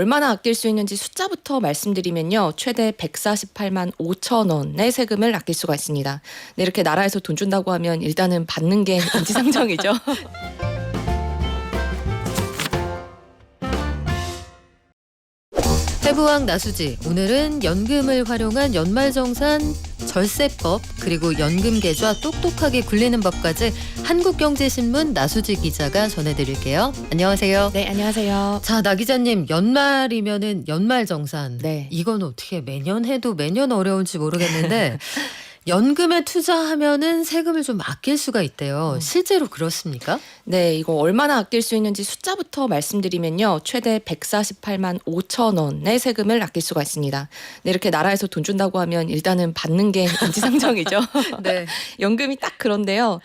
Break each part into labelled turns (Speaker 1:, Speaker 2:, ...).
Speaker 1: 얼마나 아낄 수 있는지 숫자부터 말씀드리면요. 최대 148만 5천 원의 세금을 아낄 수가 있습니다. 네, 이렇게 나라에서 돈 준다고 하면 일단은 받는 게 인지상정이죠.
Speaker 2: 해부왕 나수지, 오늘은 연금을 활용한 연말정산 절세법 그리고 연금 계좌 똑똑하게 굴리는 법까지 한국경제신문 나수지 기자가 전해드릴게요. 안녕하세요.
Speaker 1: 네, 안녕하세요.
Speaker 2: 자, 나 기자님, 연말이면은 연말정산.
Speaker 1: 네.
Speaker 2: 이건 어떻게 매년 해도 매년 어려운지 모르겠는데 연금에 투자하면은 세금을 좀 아낄 수가 있대요. 실제로 그렇습니까?
Speaker 1: 네, 이거 얼마나 아낄 수 있는지 숫자부터 말씀드리면요. 최대 148만 5천 원의 세금을 아낄 수가 있습니다. 네, 이렇게 나라에서 돈 준다고 하면 일단은 받는 게 인지상정이죠.
Speaker 2: 네.
Speaker 1: 연금이 딱 그런데요.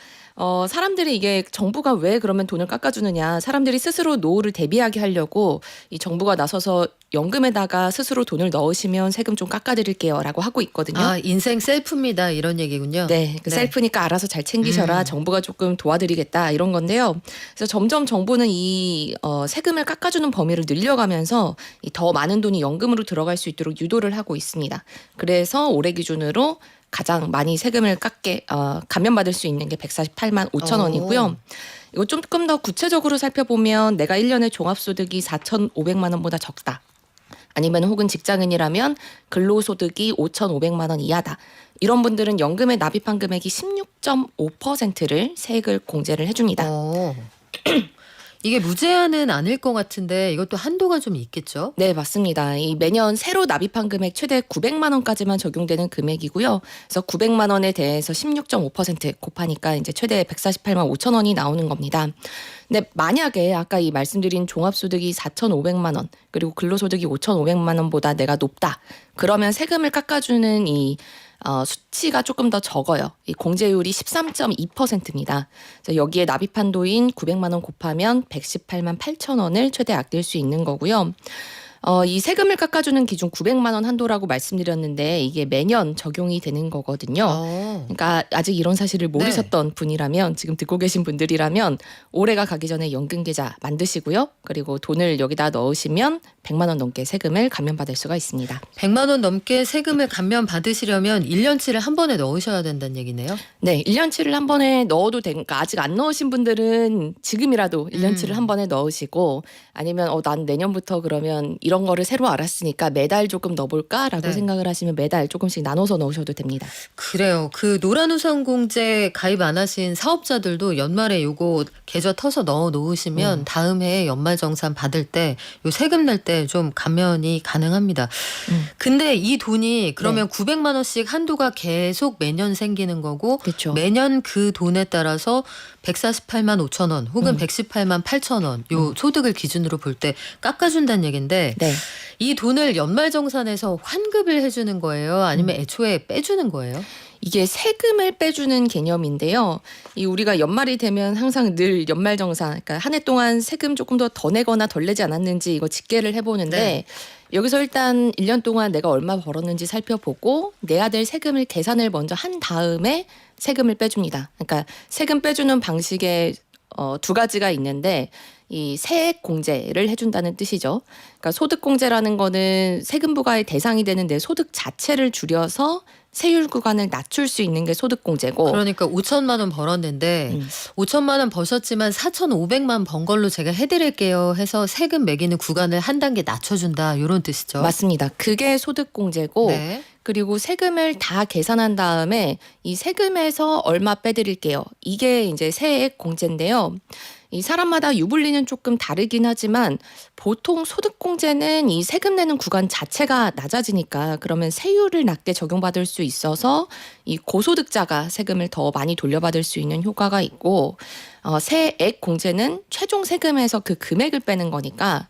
Speaker 1: 사람들이 이게 정부가 왜 그러면 돈을 깎아주느냐. 사람들이 스스로 노후를 대비하게 하려고 이 정부가 나서서 연금에다가 스스로 돈을 넣으시면 세금 좀 깎아드릴게요 라고 하고 있거든요.
Speaker 2: 아, 인생 셀프입니다. 이런 얘기군요.
Speaker 1: 네, 셀프니까 알아서 잘 챙기셔라. 정부가 조금 도와드리겠다 이런 건데요. 그래서 점점 정부는 이 세금을 깎아주는 범위를 늘려가면서 더 많은 돈이 연금으로 들어갈 수 있도록 유도를 하고 있습니다. 그래서 올해 기준으로 가장 많이 세금을 감면받을 수 있는 게 148만 5천 원이고요. 이거 조금 더 구체적으로 살펴보면 내가 1년에 종합소득이 4,500만 원보다 적다. 아니면 혹은 직장인이라면 근로소득이 5,500만 원 이하다. 이런 분들은 연금에 납입한 금액이 16.5%를 세액을 공제를 해줍니다.
Speaker 2: 이게 무제한은 아닐 것 같은데 이것도 한도가 좀 있겠죠?
Speaker 1: 네, 맞습니다. 이 매년 새로 납입한 금액 최대 900만 원까지만 적용되는 금액이고요. 그래서 900만 원에 대해서 16.5% 곱하니까 이제 최대 148만 5천 원이 나오는 겁니다. 근데 만약에 아까 이 말씀드린 종합소득이 4,500만 원 그리고 근로소득이 5,500만 원보다 내가 높다. 그러면 세금을 깎아주는 이 수치가 조금 더 적어요. 이 공제율이 13.2%입니다. 그래서 여기에 납입 한도인 900만 원 곱하면 118만 8천 원을 최대 아낄 수 있는 거고요. 이 세금을 깎아주는 기준 900만 원 한도라고 말씀드렸는데 이게 매년 적용이 되는 거거든요. 그러니까 아직 이런 사실을 모르셨던 분이라면 지금 듣고 계신 분들이라면 올해가 가기 전에 연금 계좌 만드시고요. 그리고 돈을 여기다 넣으시면 100만 원 넘게 세금을 감면받을 수가 있습니다.
Speaker 2: 100만 원 넘게 세금을 감면받으시려면 1년치를 한 번에 넣으셔야 된다는 얘기네요.
Speaker 1: 네, 1년치를 한 번에 넣어도 되니까 아직 안 넣으신 분들은 지금이라도 1년치를 한 번에 넣으시고 아니면 난 내년부터 그러면 이런 거를 새로 알았으니까 매달 조금 넣어볼까라고 생각을 하시면 매달 조금씩 나눠서 넣으셔도 됩니다.
Speaker 2: 그래요. 그 노란우산공제 가입 안 하신 사업자들도 연말에 요거 계좌 터서 넣어 놓으시면 다음 해에 연말정산 받을 때 요 세금 낼 때 좀 감면이 가능합니다. 근데 이 돈이 그러면 900만 원씩 한도가 계속 매년 생기는 거고
Speaker 1: 그렇죠.
Speaker 2: 매년 그 돈에 따라서 148만 5천 원 혹은 118만 8천 원 요 소득을 기준으로 볼 때 깎아준다는 얘기인데
Speaker 1: 네.
Speaker 2: 이 돈을 연말정산에서 환급을 해주는 거예요? 아니면 애초에 빼주는 거예요?
Speaker 1: 이게 세금을 빼주는 개념인데요. 이 우리가 연말이 되면 항상 늘 연말정산, 그러니까 한 해 동안 세금 조금 더 내거나 덜 내지 않았는지 이거 집계를 해보는데 여기서 일단 1년 동안 내가 얼마 벌었는지 살펴보고 내야 될 세금을 계산을 먼저 한 다음에 세금을 빼줍니다. 그러니까 세금 빼주는 방식에 두 가지가 있는데 이 세액 공제를 해준다는 뜻이죠. 그러니까 소득 공제라는 거는 세금 부과의 대상이 되는 내 소득 자체를 줄여서 세율 구간을 낮출 수 있는 게 소득 공제고.
Speaker 2: 그러니까 5천만 원 벌었는데 5천만 원 버셨지만 4,500만 번 걸로 제가 해드릴게요 해서 세금 매기는 구간을 한 단계 낮춰준다 이런 뜻이죠.
Speaker 1: 맞습니다. 그게 소득 공제고
Speaker 2: 네.
Speaker 1: 그리고 세금을 다 계산한 다음에 이 세금에서 얼마 빼드릴게요. 이게 이제 세액 공제인데요. 이 사람마다 유불리는 조금 다르긴 하지만 보통 소득공제는 이 세금 내는 구간 자체가 낮아지니까 그러면 세율을 낮게 적용받을 수 있어서 이 고소득자가 세금을 더 많이 돌려받을 수 있는 효과가 있고 세액 공제는 최종 세금에서 그 금액을 빼는 거니까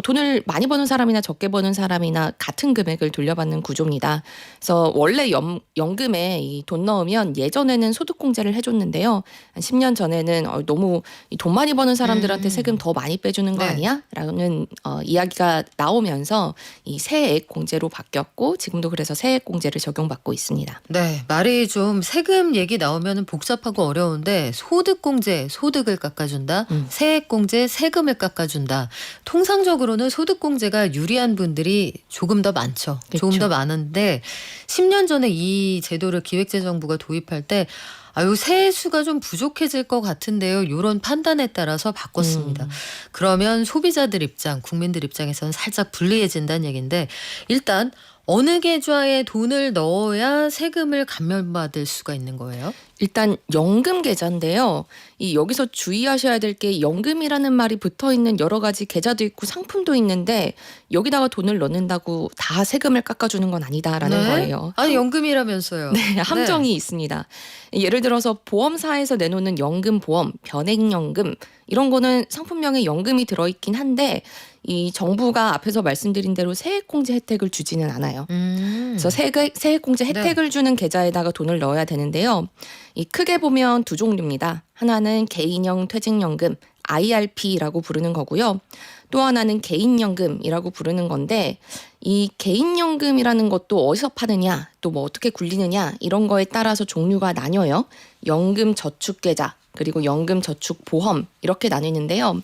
Speaker 1: 돈을 많이 버는 사람이나 적게 버는 사람이나 같은 금액을 돌려받는 구조입니다. 그래서 원래 연금에 이 돈 넣으면 예전에는 소득공제를 해줬는데요. 한 10년 전에는 너무 돈 많이 버는 사람들한테 세금 더 많이 빼주는 거 아니야? 라는 이야기가 나오면서 이 세액 공제로 바뀌었고 지금도 그래서 세액 공제를 적용받고 있습니다.
Speaker 2: 네, 말이 좀 세금 얘기 나오면 복잡하고 어려운데 소득공제, 소득을 깎아준다. 세액공제, 세금을 깎아준다. 통상적으로 상대적으로는 소득공제가 유리한 분들이 조금 더 많죠. 조금
Speaker 1: 그렇죠.
Speaker 2: 더 많은데 10년 전에 이 제도를 기획재정부가 도입할 때 아유 세수가 좀 부족해질 것 같은데요. 이런 판단에 따라서 바꿨습니다. 그러면 소비자들 입장, 국민들 입장에서는 살짝 불리해진다는 얘기인데 일단 어느 계좌에 돈을 넣어야 세금을 감면받을 수가 있는 거예요?
Speaker 1: 일단 연금 계좌인데요. 이 여기서 주의하셔야 될 게 연금이라는 말이 붙어 있는 여러 가지 계좌도 있고 상품도 있는데 여기다가 돈을 넣는다고 다 세금을 깎아주는 건 아니다라는 거예요.
Speaker 2: 아니 연금이라면서요.
Speaker 1: 네, 함정이 있습니다. 예를 들어서 보험사에서 내놓는 연금보험, 변액연금 이런 거는 상품명에 연금이 들어있긴 한데 이 정부가 앞에서 말씀드린 대로 세액공제 혜택을 주지는 않아요. 그래서 세액공제 혜택을 주는 계좌에다가 돈을 넣어야 되는데요. 이 크게 보면 두 종류입니다. 하나는 개인형 퇴직연금, IRP라고 부르는 거고요. 또 하나는 개인연금이라고 부르는 건데 이 개인연금이라는 것도 어디서 파느냐, 또 뭐 어떻게 굴리느냐 이런 거에 따라서 종류가 나뉘어요. 연금저축계좌 그리고 연금저축보험 이렇게 나뉘는데요.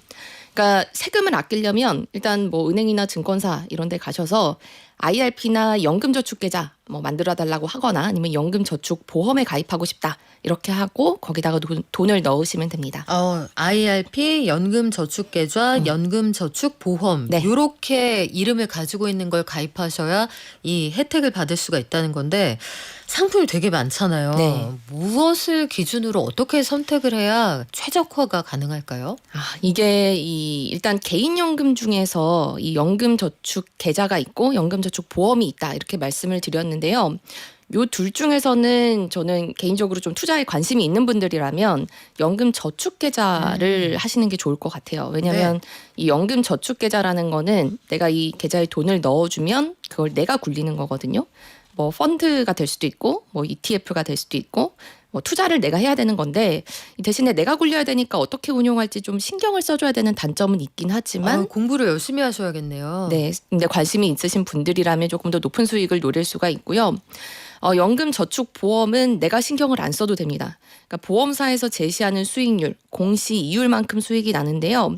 Speaker 1: 그러니까 세금을 아끼려면 일단 뭐 은행이나 증권사 이런 데 가셔서 IRP나 연금저축계좌 뭐 만들어 달라고 하거나 아니면 연금저축보험에 가입하고 싶다 이렇게 하고 거기다가 돈을 넣으시면 됩니다.
Speaker 2: IRP, 연금저축계좌, 연금저축보험
Speaker 1: 네.
Speaker 2: 이렇게 이름을 가지고 있는 걸 가입하셔야 이 혜택을 받을 수가 있다는 건데 상품이 되게 많잖아요.
Speaker 1: 네.
Speaker 2: 무엇을 기준으로 어떻게 선택을 해야 최적화가 가능할까요?
Speaker 1: 이게 일단 개인연금 중에서 이 연금저축 계좌가 있고 연금저축보험이 있다 이렇게 말씀을 드렸는데요. 요 둘 중에서는 저는 개인적으로 좀 투자에 관심이 있는 분들이라면 연금저축계좌를 하시는 게 좋을 것 같아요. 왜냐하면 이 연금저축계좌라는 거는 내가 이 계좌에 돈을 넣어주면 그걸 내가 굴리는 거거든요. 뭐 펀드가 될 수도 있고 뭐 ETF가 될 수도 있고 뭐 투자를 내가 해야 되는 건데 대신에 내가 굴려야 되니까 어떻게 운용할지 좀 신경을 써줘야 되는 단점은 있긴 하지만
Speaker 2: 공부를 열심히 하셔야겠네요.
Speaker 1: 네, 근데 관심이 있으신 분들이라면 조금 더 높은 수익을 노릴 수가 있고요. 연금저축보험은 내가 신경을 안 써도 됩니다. 그러니까 보험사에서 제시하는 수익률, 공시 이율만큼 수익이 나는데요.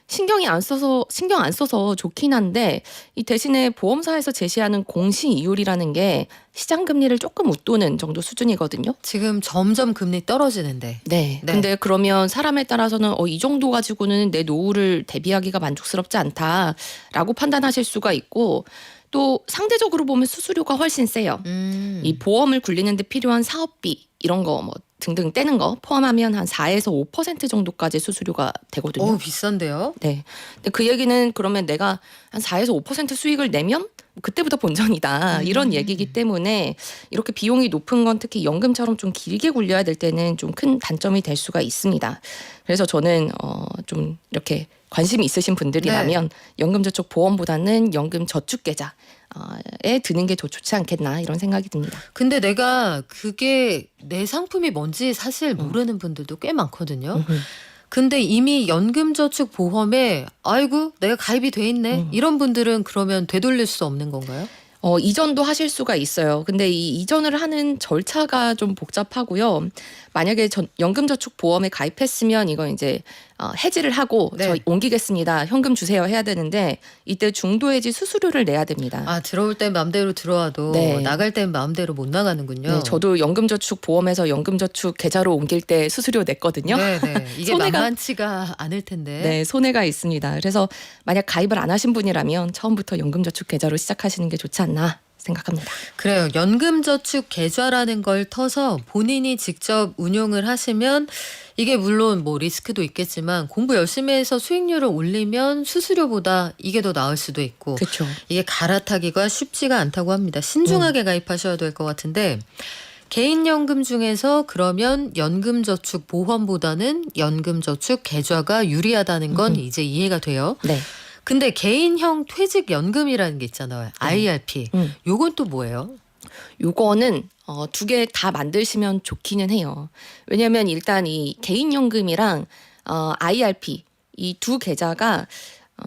Speaker 1: 신경 안 써서 좋긴 한데 이 대신에 보험사에서 제시하는 공시 이율이라는 게 시장 금리를 조금 웃도는 정도 수준이거든요.
Speaker 2: 지금 점점 금리 떨어지는데.
Speaker 1: 네. 근데 그러면 사람에 따라서는 이 정도 가지고는 내 노후를 대비하기가 만족스럽지 않다라고 판단하실 수가 있고 또 상대적으로 보면 수수료가 훨씬 세요. 이 보험을 굴리는 데 필요한 사업비 이런 거 뭐 등등 떼는 거 포함하면 한 4에서 5% 정도까지 수수료가 되거든요.
Speaker 2: 비싼데요?
Speaker 1: 네. 근데 그 얘기는 그러면 내가 한 4에서 5% 수익을 내면 그때부터 본전이다. 이런 얘기이기 때문에 이렇게 비용이 높은 건 특히 연금처럼 좀 길게 굴려야 될 때는 좀 큰 단점이 될 수가 있습니다. 그래서 저는 좀 이렇게 관심이 있으신 분들이라면 연금저축보험보다는 연금저축계좌에 드는 게 더 좋지 않겠나 이런 생각이 듭니다.
Speaker 2: 근데 내가 그게 내 상품이 뭔지 사실 모르는 분들도 꽤 많거든요. 근데 이미 연금저축보험에 아이고 내가 가입이 돼 있네 이런 분들은 그러면 되돌릴 수 없는 건가요?
Speaker 1: 이전도 하실 수가 있어요. 근데 이 이전을 하는 절차가 좀 복잡하고요. 만약에 연금저축보험에 가입했으면 이거 이제 해지를 하고 저 옮기겠습니다. 현금 주세요 해야 되는데 이때 중도해지 수수료를 내야 됩니다.
Speaker 2: 들어올 땐 마음대로 들어와도 나갈 땐 마음대로 못 나가는군요.
Speaker 1: 네, 저도 연금저축보험에서 연금저축 계좌로 옮길 때 수수료 냈거든요.
Speaker 2: 네네. 이게 만만치가 않을 텐데.
Speaker 1: 네, 손해가 있습니다. 그래서 만약 가입을 안 하신 분이라면 처음부터 연금저축 계좌로 시작하시는 게 좋지 않나 생각합니다.
Speaker 2: 그래요. 연금저축 계좌라는 걸 터서 본인이 직접 운용을 하시면 이게 물론 뭐 리스크도 있겠지만 공부 열심히 해서 수익률을 올리면 수수료보다 이게 더 나을 수도 있고
Speaker 1: 그렇죠.
Speaker 2: 이게 갈아타기가 쉽지가 않다고 합니다. 신중하게 가입하셔야 될 것 같은데 개인연금 중에서 그러면 연금저축보험보다는 연금저축 계좌가 유리하다는 건 이제 이해가 돼요.
Speaker 1: 네.
Speaker 2: 근데 개인형 퇴직연금이라는 게 있잖아요. IRP. 요건 또 뭐예요?
Speaker 1: 요거는 두 개 다 만드시면 좋기는 해요. 왜냐하면 일단 이 개인연금이랑 IRP 이 두 계좌가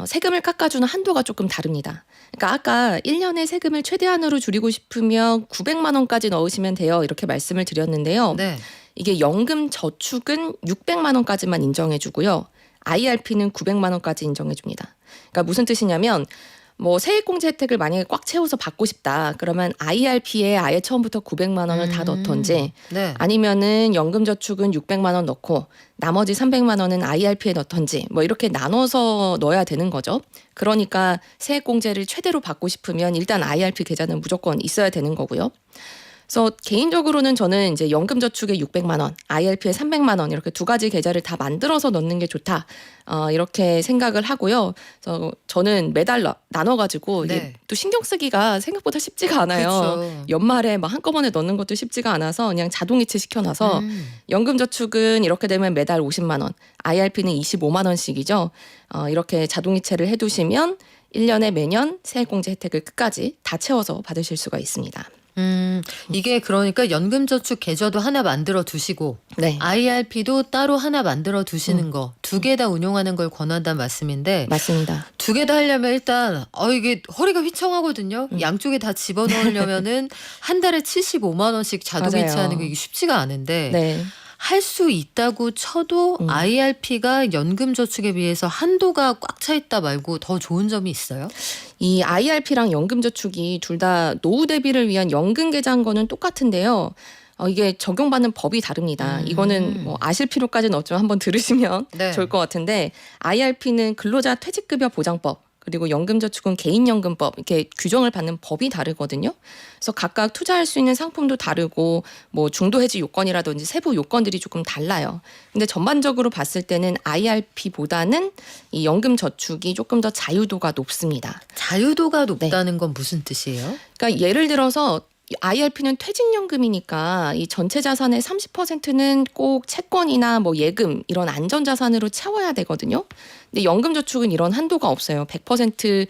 Speaker 1: 세금을 깎아주는 한도가 조금 다릅니다. 그러니까 아까 1년에 세금을 최대한으로 줄이고 싶으면 900만 원까지 넣으시면 돼요. 이렇게 말씀을 드렸는데요.
Speaker 2: 네.
Speaker 1: 이게 연금 저축은 600만 원까지만 인정해 주고요. IRP는 900만 원까지 인정해 줍니다. 그러니까 무슨 뜻이냐면 뭐 세액공제 혜택을 만약에 꽉 채워서 받고 싶다. 그러면 IRP에 아예 처음부터 900만 원을 다 넣던지
Speaker 2: 네.
Speaker 1: 아니면은 연금저축은 600만 원 넣고 나머지 300만 원은 IRP에 넣던지 뭐 이렇게 나눠서 넣어야 되는 거죠. 그러니까 세액공제를 최대로 받고 싶으면 일단 IRP 계좌는 무조건 있어야 되는 거고요. 그래서 개인적으로는 저는 이제 연금저축에 600만 원, IRP에 300만 원 이렇게 두 가지 계좌를 다 만들어서 넣는 게 좋다. 이렇게 생각을 하고요. 그래서 저는 매달 나눠가지고 이게
Speaker 2: 네.
Speaker 1: 또 신경 쓰기가 생각보다 쉽지가 않아요.
Speaker 2: 그렇죠.
Speaker 1: 연말에 막 한꺼번에 넣는 것도 쉽지가 않아서 그냥 자동이체 시켜놔서 연금저축은 이렇게 되면 매달 50만 원, IRP는 25만 원씩이죠. 이렇게 자동이체를 해두시면 1년에 매년 세액공제 혜택을 끝까지 다 채워서 받으실 수가 있습니다.
Speaker 2: 이게 그러니까 연금저축 계좌도 하나 만들어 두시고
Speaker 1: 네,
Speaker 2: IRP도 따로 하나 만들어 두시는 거 두 개 다 운용하는 걸 권한다는 말씀인데
Speaker 1: 맞습니다.
Speaker 2: 두 개 다 하려면 일단 이게 허리가 휘청하거든요. 양쪽에 다 집어넣으려면은 한 달에 75만 원씩 자동이체하는
Speaker 1: 맞아요.
Speaker 2: 게 이게 쉽지가 않은데
Speaker 1: 네.
Speaker 2: 할 수 있다고 쳐도 IRP가 연금저축에 비해서 한도가 꽉 차 있다 말고 더 좋은 점이 있어요?
Speaker 1: 이 IRP랑 연금저축이 둘 다 노후 대비를 위한 연금 계좌인 거는 똑같은데요. 이게 적용받는 법이 다릅니다. 이거는 뭐 아실 필요까지는 없지만 한번 들으시면
Speaker 2: 네.
Speaker 1: 좋을 것 같은데 IRP는 근로자 퇴직급여 보장법 그리고 연금저축은 개인연금법 이렇게 규정을 받는 법이 다르거든요. 그래서 각각 투자할 수 있는 상품도 다르고 뭐 중도 해지 요건이라든지 세부 요건들이 조금 달라요. 근데 전반적으로 봤을 때는 IRP보다는 이 연금저축이 조금 더 자유도가 높습니다.
Speaker 2: 자유도가 높다는 건 무슨 뜻이에요?
Speaker 1: 그러니까 예를 들어서 IRP는 퇴직연금이니까 이 전체 자산의 30%는 꼭 채권이나 뭐 예금 이런 안전자산으로 채워야 되거든요. 근데 연금저축은 이런 한도가 없어요. 100%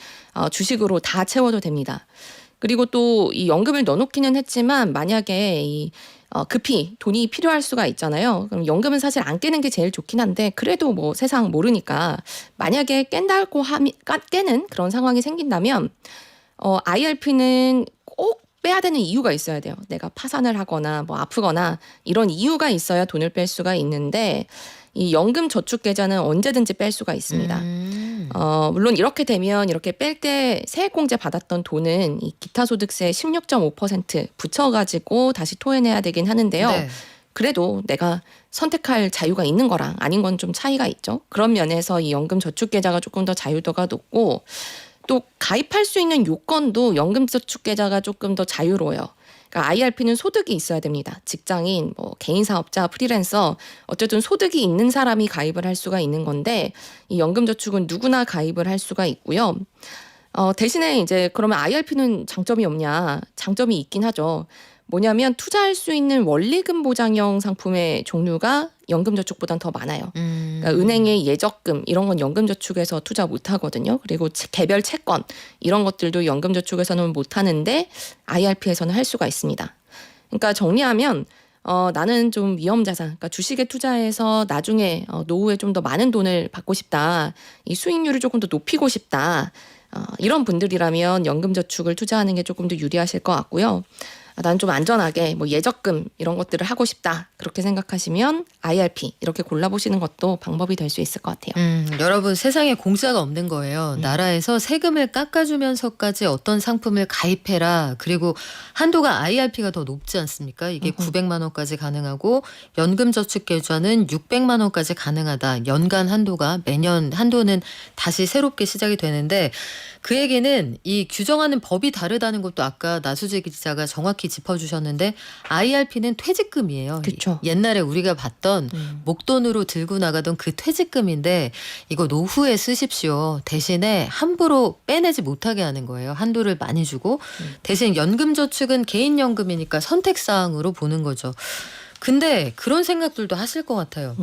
Speaker 1: 주식으로 다 채워도 됩니다. 그리고 또 이 연금을 넣어놓기는 했지만 만약에 이 급히 돈이 필요할 수가 있잖아요. 그럼 연금은 사실 안 깨는 게 제일 좋긴 한데 그래도 뭐 세상 모르니까 만약에 깬다고 깨는 그런 상황이 생긴다면 IRP는 꼭 빼야 되는 이유가 있어야 돼요. 내가 파산을 하거나 뭐 아프거나 이런 이유가 있어야 돈을 뺄 수가 있는데 이 연금 저축 계좌는 언제든지 뺄 수가 있습니다. 물론 이렇게 되면 이렇게 뺄 때 세액공제 받았던 돈은 이 기타소득세 16.5% 붙여가지고 다시 토해내야 되긴 하는데요.
Speaker 2: 네.
Speaker 1: 그래도 내가 선택할 자유가 있는 거랑 아닌 건 좀 차이가 있죠. 그런 면에서 이 연금 저축 계좌가 조금 더 자유도가 높고 또 가입할 수 있는 요건도 연금저축 계좌가 조금 더 자유로워요. 그러니까 IRP는 소득이 있어야 됩니다. 직장인, 뭐 개인 사업자, 프리랜서 어쨌든 소득이 있는 사람이 가입을 할 수가 있는 건데 이 연금저축은 누구나 가입을 할 수가 있고요. 대신에 이제 그러면 IRP는 장점이 없냐? 장점이 있긴 하죠. 뭐냐면 투자할 수 있는 원리금 보장형 상품의 종류가 연금저축보단 더 많아요. 그러니까 은행의 예적금 이런 건 연금저축에서 투자 못 하거든요. 그리고 개별 채권 이런 것들도 연금저축에서는 못 하는데 IRP에서는 할 수가 있습니다. 그러니까 정리하면 나는 좀 위험자산, 그러니까 주식에 투자해서 나중에 노후에 좀 더 많은 돈을 받고 싶다. 이 수익률을 조금 더 높이고 싶다. 이런 분들이라면 연금저축을 투자하는 게 조금 더 유리하실 것 같고요. 난 좀 안전하게 뭐 예적금 이런 것들을 하고 싶다. 그렇게 생각하시면 IRP 이렇게 골라보시는 것도 방법이 될 수 있을 것 같아요.
Speaker 2: 여러분 세상에 공짜가 없는 거예요. 나라에서 세금을 깎아주면서까지 어떤 상품을 가입해라. 그리고 한도가 IRP가 더 높지 않습니까? 이게 900만 원까지 가능하고 연금저축계좌는 600만 원까지 가능하다. 연간 한도가 매년 한도는 다시 새롭게 시작이 되는데 그 얘기는 이 규정하는 법이 다르다는 것도 아까 나수재 기자가 정확히 짚어주셨는데 IRP는 퇴직금이에요.
Speaker 1: 그쵸.
Speaker 2: 옛날에 우리가 봤던 목돈으로 들고 나가던 그 퇴직금인데 이거 노후에 쓰십시오. 대신에 함부로 빼내지 못하게 하는 거예요. 한도를 많이 주고 대신 연금저축은 개인연금이니까 선택사항으로 보는 거죠. 근데 그런 생각들도 하실 것 같아요.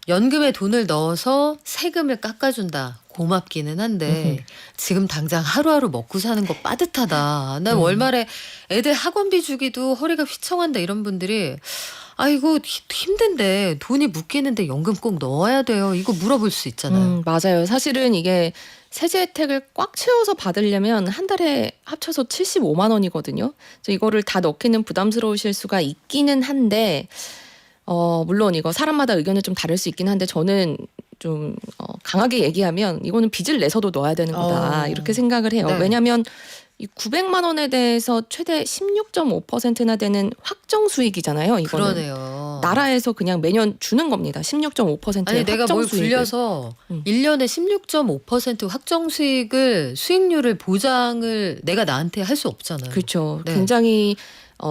Speaker 2: 연금에 돈을 넣어서 세금을 깎아준다. 고맙기는 한데 지금 당장 하루하루 먹고 사는 거 빠듯하다. 난 월말에 애들 학원비 주기도 허리가 휘청한다 이런 분들이 아이고 힘든데 돈이 묶이는데 연금 꼭 넣어야 돼요. 이거 물어볼 수 있잖아요.
Speaker 1: 맞아요. 사실은 이게 세제 혜택을 꽉 채워서 받으려면 한 달에 합쳐서 75만 원이거든요. 그래서 이거를 다 넣기는 부담스러우실 수가 있기는 한데 물론 이거 사람마다 의견은 좀 다를 수 있긴 한데 저는 좀 강하게 얘기하면 이거는 빚을 내서도 넣어야 되는 거다 이렇게 생각을 해요.
Speaker 2: 네.
Speaker 1: 왜냐하면 이 900만 원에 대해서 최대 16.5%나 되는 확정 수익이잖아요. 이거는
Speaker 2: 그러네요.
Speaker 1: 나라에서 그냥 매년 주는 겁니다. 16.5%의
Speaker 2: 아니 내가
Speaker 1: 확정
Speaker 2: 뭘
Speaker 1: 수익을.
Speaker 2: 굴려서
Speaker 1: 음.
Speaker 2: 1년에 16.5% 확정 수익률을 보장을 내가 나한테 할 수 없잖아요.
Speaker 1: 그렇죠.
Speaker 2: 네.
Speaker 1: 굉장히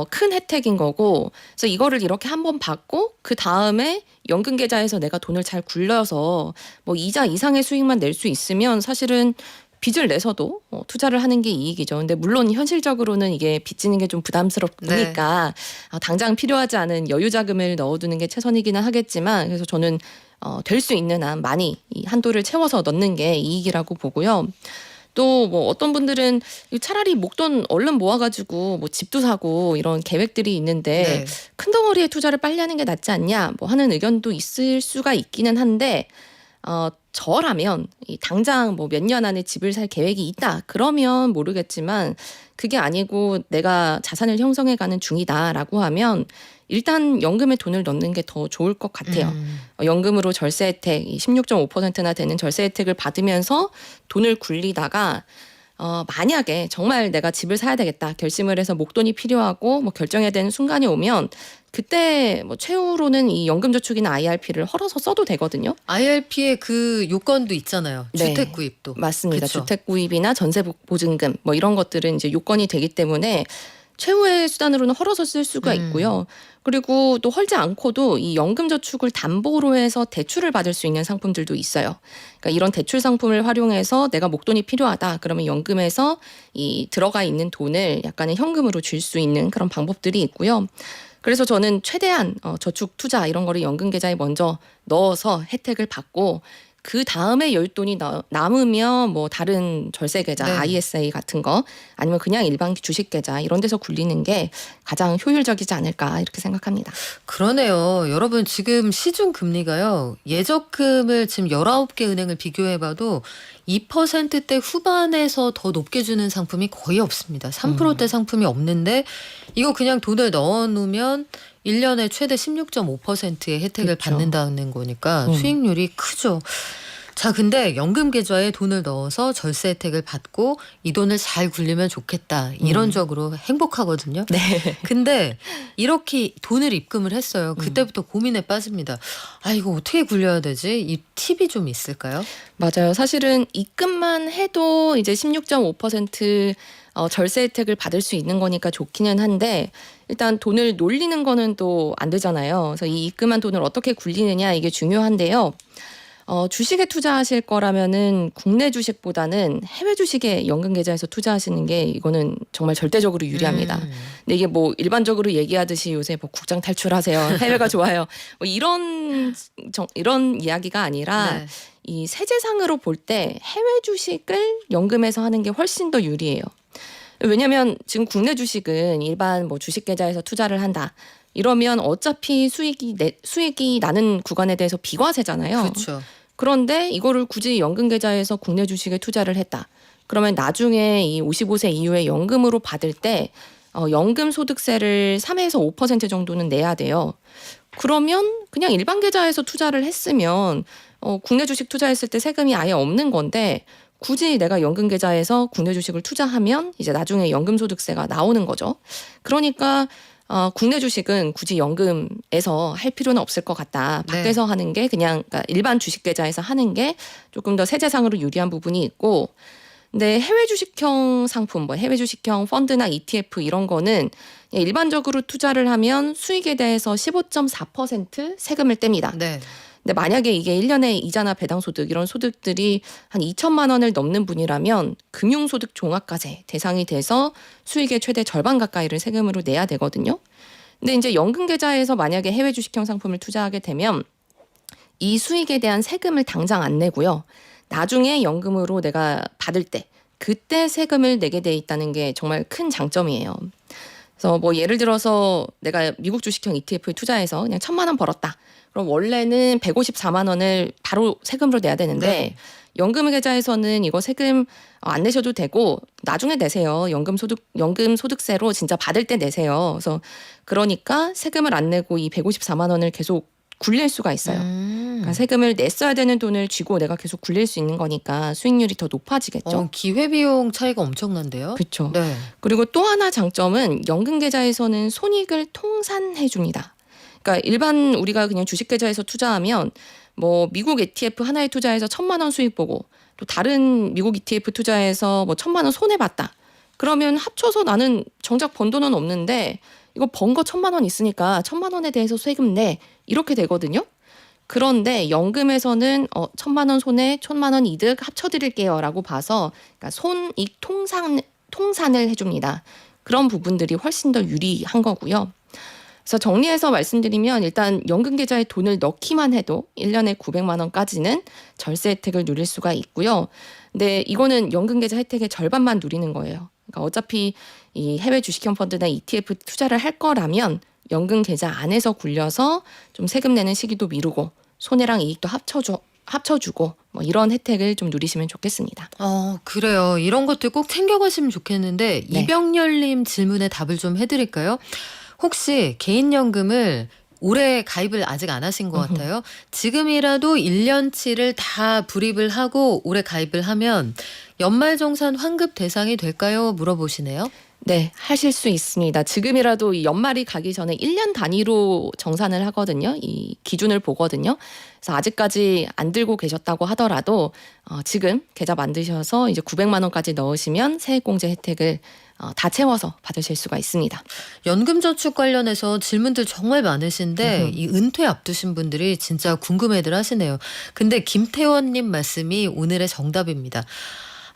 Speaker 1: 큰 혜택인 거고, 그래서 이거를 이렇게 한번 받고 그 다음에 연금 계좌에서 내가 돈을 잘 굴려서 뭐 이자 이상의 수익만 낼 수 있으면 사실은 빚을 내서도 투자를 하는 게 이익이죠. 근데 물론 현실적으로는 이게 빚지는 게 좀 부담스럽으니까 당장 필요하지 않은 여유 자금을 넣어두는 게 최선이기는 하겠지만, 그래서 저는 될 수 있는 한 많이 이 한도를 채워서 넣는 게 이익이라고 보고요. 또 뭐 어떤 분들은 차라리 목돈 얼른 모아가지고 뭐 집도 사고 이런 계획들이 있는데
Speaker 2: 네.
Speaker 1: 큰 덩어리의 투자를 빨리 하는 게 낫지 않냐 뭐 하는 의견도 있을 수가 있기는 한데, 저라면 당장 뭐 몇 년 안에 집을 살 계획이 있다 그러면 모르겠지만, 그게 아니고 내가 자산을 형성해가는 중이다라고 하면 일단 연금에 돈을 넣는 게 더 좋을 것 같아요. 연금으로 절세 혜택 16.5%나 되는 절세 혜택을 받으면서 돈을 굴리다가 만약에 정말 내가 집을 사야 되겠다 결심을 해서 목돈이 필요하고 뭐 결정해야 되는 순간이 오면 그때 뭐 최후로는 이 연금저축이나 IRP를 헐어서 써도 되거든요.
Speaker 2: IRP의 그 요건도 있잖아요.
Speaker 1: 네.
Speaker 2: 주택 구입도.
Speaker 1: 맞습니다.
Speaker 2: 그쵸?
Speaker 1: 주택 구입이나 전세 보증금 뭐 이런 것들은 이제 요건이 되기 때문에 최후의 수단으로는 헐어서 쓸 수가 있고요. 그리고 또 헐지 않고도 이 연금저축을 담보로 해서 대출을 받을 수 있는 상품들도 있어요. 그러니까 이런 대출 상품을 활용해서 내가 목돈이 필요하다 그러면 연금에서 이 들어가 있는 돈을 약간의 현금으로 줄 수 있는 그런 방법들이 있고요. 그래서 저는 최대한 저축 투자 이런 거를 연금 계좌에 먼저 넣어서 혜택을 받고 그 다음에 여윳돈이 남으면 뭐 다른 절세 계좌,
Speaker 2: 네.
Speaker 1: ISA 같은 거 아니면 그냥 일반 주식 계좌 이런 데서 굴리는 게 가장 효율적이지 않을까 이렇게 생각합니다.
Speaker 2: 그러네요. 여러분 지금 시중 금리가요. 예적금을 지금 19개 은행을 비교해봐도 2%대 후반에서 더 높게 주는 상품이 거의 없습니다. 3%대 상품이 없는데 이거 그냥 돈을 넣어놓으면 1년에 최대 16.5%의 혜택을
Speaker 1: 그쵸.
Speaker 2: 받는다는 거니까 수익률이 크죠. 자, 근데 연금 계좌에 돈을 넣어서 절세 혜택을 받고 이 돈을 잘 굴리면 좋겠다. 이런적으로 행복하거든요.
Speaker 1: 네.
Speaker 2: 근데 이렇게 돈을 입금을 했어요. 그때부터 고민에 빠집니다. 아, 이거 어떻게 굴려야 되지? 이 팁이 좀 있을까요?
Speaker 1: 맞아요. 사실은 입금만 해도 이제 16.5% 절세 혜택을 받을 수 있는 거니까 좋기는 한데, 일단 돈을 놀리는 거는 또 안 되잖아요. 그래서 이 입금한 돈을 어떻게 굴리느냐 이게 중요한데요. 주식에 투자하실 거라면은 국내 주식보다는 해외 주식에 연금 계좌에서 투자하시는 게 이거는 정말 절대적으로 유리합니다. 근데 이게 뭐 일반적으로 얘기하듯이 요새 뭐 국장 탈출하세요. 해외가 좋아요. 뭐 이런 이야기가 아니라
Speaker 2: 네.
Speaker 1: 이 세제상으로 볼 때 해외 주식을 연금에서 하는 게 훨씬 더 유리해요. 왜냐하면 지금 국내 주식은 일반 뭐 주식 계좌에서 투자를 한다. 이러면 어차피 수익이 나는 구간에 대해서 비과세잖아요.
Speaker 2: 그렇죠.
Speaker 1: 그런데 이거를 굳이 연금 계좌에서 국내 주식에 투자를 했다. 그러면 나중에 이 55세 이후에 연금으로 받을 때 연금 소득세를 3에서 5% 정도는 내야 돼요. 그러면 그냥 일반 계좌에서 투자를 했으면 국내 주식 투자했을 때 세금이 아예 없는 건데, 굳이 내가 연금 계좌에서 국내 주식을 투자하면 이제 나중에 연금 소득세가 나오는 거죠. 그러니까 국내 주식은 굳이 연금에서 할 필요는 없을 것 같다.
Speaker 2: 네.
Speaker 1: 밖에서 하는 게 그냥 그러니까 일반 주식 계좌에서 하는 게 조금 더 세제상으로 유리한 부분이 있고, 근데 해외 주식형 상품, 뭐 해외 주식형 펀드나 ETF 이런 거는 일반적으로 투자를 하면 수익에 대해서 15.4% 세금을 뗍니다.
Speaker 2: 네.
Speaker 1: 근데 만약에 이게 1년에 이자나 배당소득 이런 소득들이 한 2천만 원을 넘는 분이라면 금융소득 종합과세 대상이 돼서 수익의 최대 절반 가까이를 세금으로 내야 되거든요. 근데 이제 연금 계좌에서 만약에 해외 주식형 상품을 투자하게 되면 이 수익에 대한 세금을 당장 안 내고요. 나중에 연금으로 내가 받을 때 그때 세금을 내게 돼 있다는 게 정말 큰 장점이에요. 그래서 뭐 예를 들어서 내가 미국 주식형 ETF에 투자해서 그냥 1,000만 원 벌었다. 그럼 원래는 154만 원을 바로 세금으로 내야 되는데
Speaker 2: 네.
Speaker 1: 연금 계좌에서는 이거 세금 안 내셔도 되고 나중에 내세요. 연금 소득세로 진짜 받을 때 내세요. 그래서 그러니까 세금을 안 내고 이 154만 원을 계속 굴릴 수가 있어요. 그러니까 세금을 냈어야 되는 돈을 쥐고 내가 계속 굴릴 수 있는 거니까 수익률이 더 높아지겠죠.
Speaker 2: 기회비용 차이가 엄청난데요.
Speaker 1: 그렇죠.
Speaker 2: 네.
Speaker 1: 그리고 또 하나 장점은 연금계좌에서는 손익을 통산해 줍니다. 그러니까 일반 우리가 그냥 주식계좌에서 투자하면 뭐 미국 ETF 하나에 투자해서 1,000만 원 수익 보고 또 다른 미국 ETF 투자해서 뭐 1,000만 원 손해 봤다. 그러면 합쳐서 나는 정작 번 돈은 없는데 이거 번 거 1,000만 원 있으니까 1,000만 원에 대해서 세금 내 이렇게 되거든요. 그런데 연금에서는 1,000만 원 손해, 1,000만 원 이득 합쳐드릴게요라고 봐서 그러니까 손익 통산을 해줍니다. 그런 부분들이 훨씬 더 유리한 거고요. 그래서 정리해서 말씀드리면 일단 연금계좌에 돈을 넣기만 해도 1년에 900만 원까지는 절세 혜택을 누릴 수가 있고요. 근데 이거는 연금계좌 혜택의 절반만 누리는 거예요. 그러니까 어차피 이 해외 주식형 펀드나 ETF 투자를 할 거라면 연금 계좌 안에서 굴려서 좀 세금 내는 시기도 미루고 손해랑 이익도 합쳐주고 뭐 이런 혜택을 좀 누리시면 좋겠습니다.
Speaker 2: 그래요. 이런 것들 꼭 챙겨가시면 좋겠는데
Speaker 1: 네.
Speaker 2: 이병렬님 질문에 답을 좀 해드릴까요? 혹시 개인연금을 올해 가입을 아직 안 하신 것 같아요. 지금이라도 1년치를 다 불입을 하고 올해 가입을 하면 연말정산 환급 대상이 될까요? 물어보시네요.
Speaker 1: 네, 하실 수 있습니다. 지금이라도 이 연말이 가기 전에 1년 단위로 정산을 하거든요. 이 기준을 보거든요. 그래서 아직까지 안 들고 계셨다고 하더라도 지금 계좌 만드셔서 이제 900만 원까지 넣으시면 세액공제 혜택을 다 채워서 받으실 수가 있습니다.
Speaker 2: 연금저축 관련해서 질문들 정말 많으신데 이 은퇴 앞두신 분들이 진짜 궁금해들 하시네요. 근데 김태원님 말씀이 오늘의 정답입니다.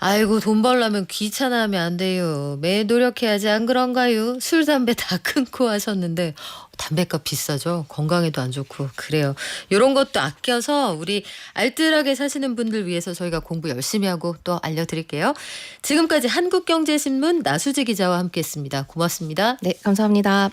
Speaker 2: 아이고 돈 벌려면 귀찮아하면 안 돼요. 매일 노력해야지 안 그런가요? 술 담배 다 끊고 하셨는데 담배값 비싸죠. 건강에도 안 좋고 그래요. 이런 것도 아껴서 우리 알뜰하게 사시는 분들 위해서 저희가 공부 열심히 하고 또 알려드릴게요. 지금까지 한국경제신문 나수지 기자와 함께했습니다. 고맙습니다.
Speaker 1: 네, 감사합니다.